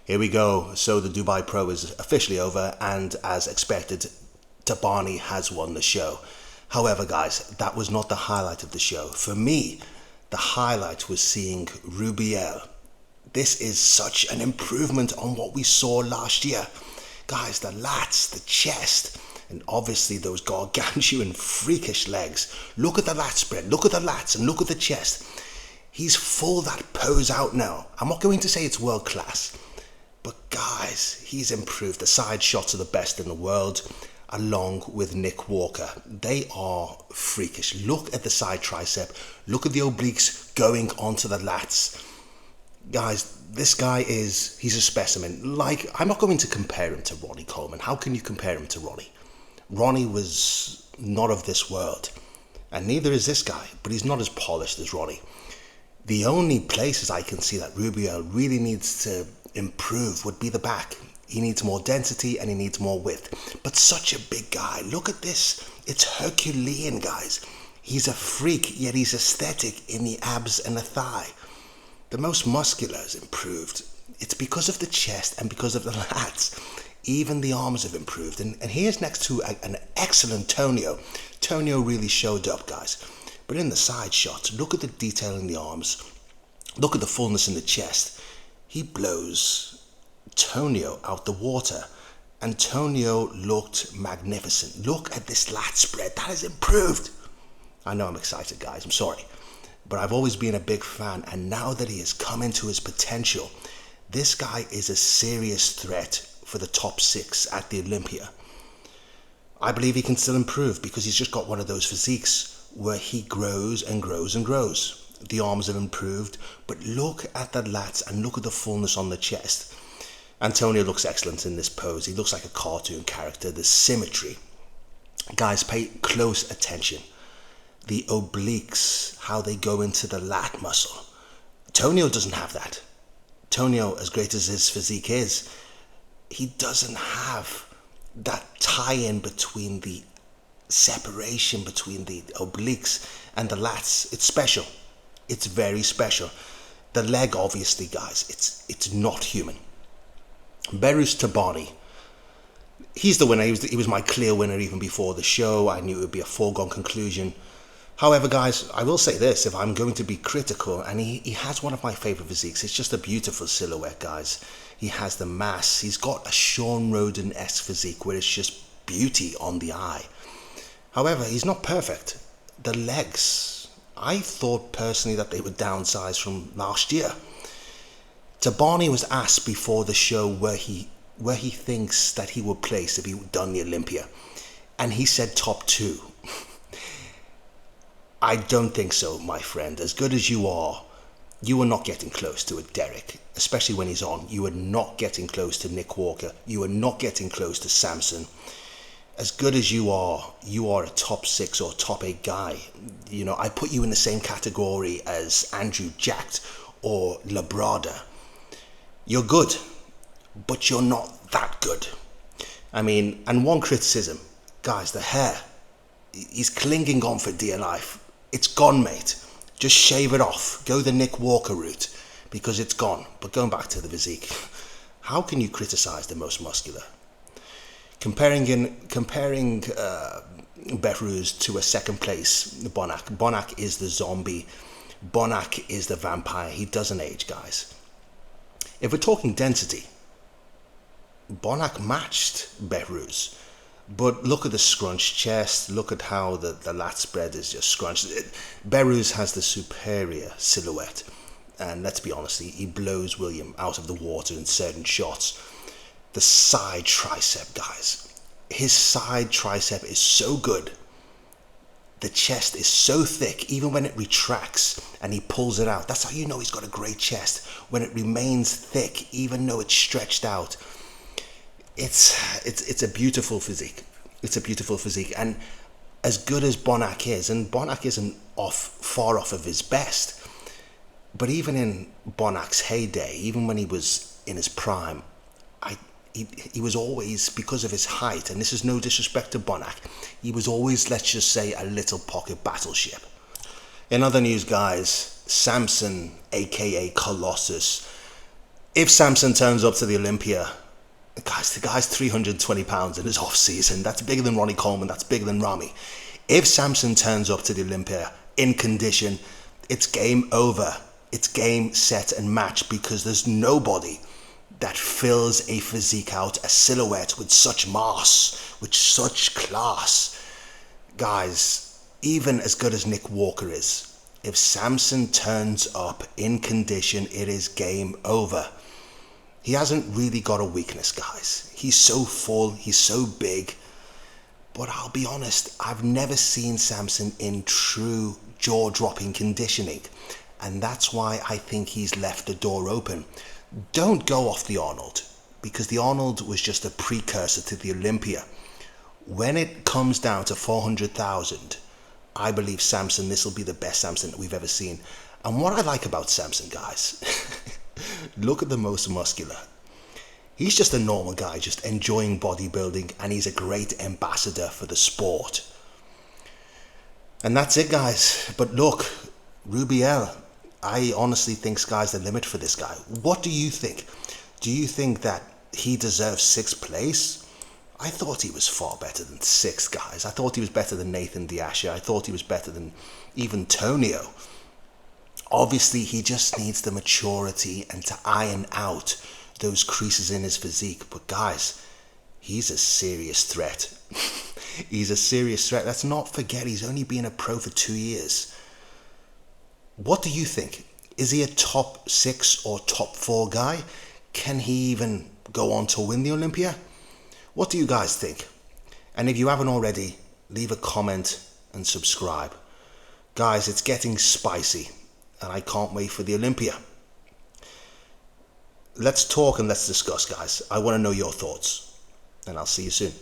Here we go. So the Dubai Pro is officially over, and as expected, Tabani has won the show. However, guys, that was not the highlight of the show. For me, the highlight was seeing Rubiel. This is such an improvement on what we saw last year. Guys, the lats, the chest, and obviously those gargantuan freakish legs. Look at the lat spread, look at the lats, and look at the chest. He's full that pose out now. I'm not going to say it's world class, but guys, he's improved. The side shots are the best in the world, along with Nick Walker. They are freakish. Look at the side tricep. Look at the obliques going onto the lats. Guys, this guy he's a specimen. Like, I'm not going to compare him to Ronnie Coleman. How can you compare him to Ronnie? Ronnie was not of this world, and neither is this guy, but he's not as polished as Ronnie. The only places I can see that Rubiel really needs to improve would be the back. He needs more density and he needs more width. But such a big guy. Look at this. It's Herculean, guys. He's a freak, yet he's aesthetic in the abs and the thigh. The most muscular has improved. It's because of the chest and because of the lats. Even the arms have improved. And here's next to an excellent Tonio. Tonio really showed up, guys. But in the side shots, look at the detail in the arms. Look at the fullness in the chest. He blows Tonio out the water. Antonio looked magnificent. Look at this lat spread. That has improved. I know I'm excited, guys. I'm sorry. But I've always been a big fan. And now that he has come into his potential, this guy is a serious threat for the top 6 at the Olympia. I believe he can still improve because he's just got one of those physiques where he grows and grows and grows. The arms have improved, but look at the lats and look at the fullness on the chest. Antonio looks excellent in this pose. He looks like a cartoon character. The symmetry. Guys, pay close attention. The obliques, how they go into the lat muscle. Tonio doesn't have that. Tonio, as great as his physique is, he doesn't have that tie-in between the separation between the obliques and the lats. It's special. It's very special. The leg, obviously, guys, it's not human. Behrouz Tabani, he's the winner. He was my clear winner even before the show. I knew it would be a foregone conclusion. However, guys, I will say this, if I'm going to be critical, and he has one of my favourite physiques. It's just a beautiful silhouette, guys. He has the mass. He's got a Sean Roden-esque physique where it's just beauty on the eye. However, he's not perfect. The legs, I thought personally that they were downsized from last year. Tabani was asked before the show where he thinks that he would place if he had done the Olympia, and he said top 2. I don't think so, my friend. As good as you are not getting close to a Derek, especially when he's on. You are not getting close to Nick Walker. You are not getting close to Samson. As good as you are a top 6 or top 8 guy. You know, I put you in the same category as Andrew Jacked or Labrada. You're good, but you're not that good. I mean, and one criticism, guys, the hair. He's clinging on for dear life. It's gone, mate. Just shave it off. Go the Nick Walker route, because it's gone. But going back to the physique, how can you criticize the most muscular? Comparing Behrouz to a second place, Bonac. Bonac is the zombie. Bonac is the vampire. He doesn't age, guys. If we're talking density, Bonac matched Behrouz. But look at the scrunched chest. Look at how the lat spread is just scrunched. Behrouz has the superior silhouette. And let's be honest, he blows William out of the water in certain shots. The side tricep, guys. His side tricep is so good. The chest is so thick, even when it retracts and he pulls it out. That's how you know he's got a great chest. When it remains thick, even though it's stretched out. It's a beautiful physique. It's a beautiful physique. And as good as Bonac is, and Bonac isn't far off of his best, but even in Bonac's heyday, even when he was in his prime, he was always, because of his height, and this is no disrespect to Bonac, he was always, let's just say, a little pocket battleship. In other news, guys, Samson, aka Colossus, If Samson turns up to the Olympia, guys, the guy's 320 pounds in his off season. That's bigger than Ronnie Coleman. That's bigger than Rami. If Samson turns up to the Olympia in condition, it's game over. It's game, set, and match, because there's nobody that fills a physique out, a silhouette with such mass, with such class. Guys, even as good as Nick Walker is, if Samson turns up in condition, it is game over. He hasn't really got a weakness, guys. He's so full, he's so big. But I'll be honest, I've never seen Samson in true jaw-dropping conditioning. And that's why I think he's left the door open. Don't go off the Arnold, because the Arnold was just a precursor to the Olympia. When it comes down to 400,000, I believe Samson, this will be the best Samson that we've ever seen. And what I like about Samson, guys, look at the most muscular. He's just a normal guy, just enjoying bodybuilding, and he's a great ambassador for the sport. And that's it, guys. But look, Rubiel, I honestly think sky's the limit for this guy. What do you think? Do you think that he deserves 6th place? I thought he was far better than 6th, guys. I thought he was better than Nathan Diasha. I thought he was better than even Tonio. Obviously, he just needs the maturity and to iron out those creases in his physique. But guys, he's a serious threat. He's a serious threat. Let's not forget, he's only been a pro for 2 years. What do you think? Is he a top 6 or top 4 guy? Can he even go on to win the Olympia? What do you guys think? And if you haven't already, leave a comment and subscribe. Guys, it's getting spicy, and I can't wait for the Olympia. Let's talk and let's discuss, guys. I want to know your thoughts, and I'll see you soon.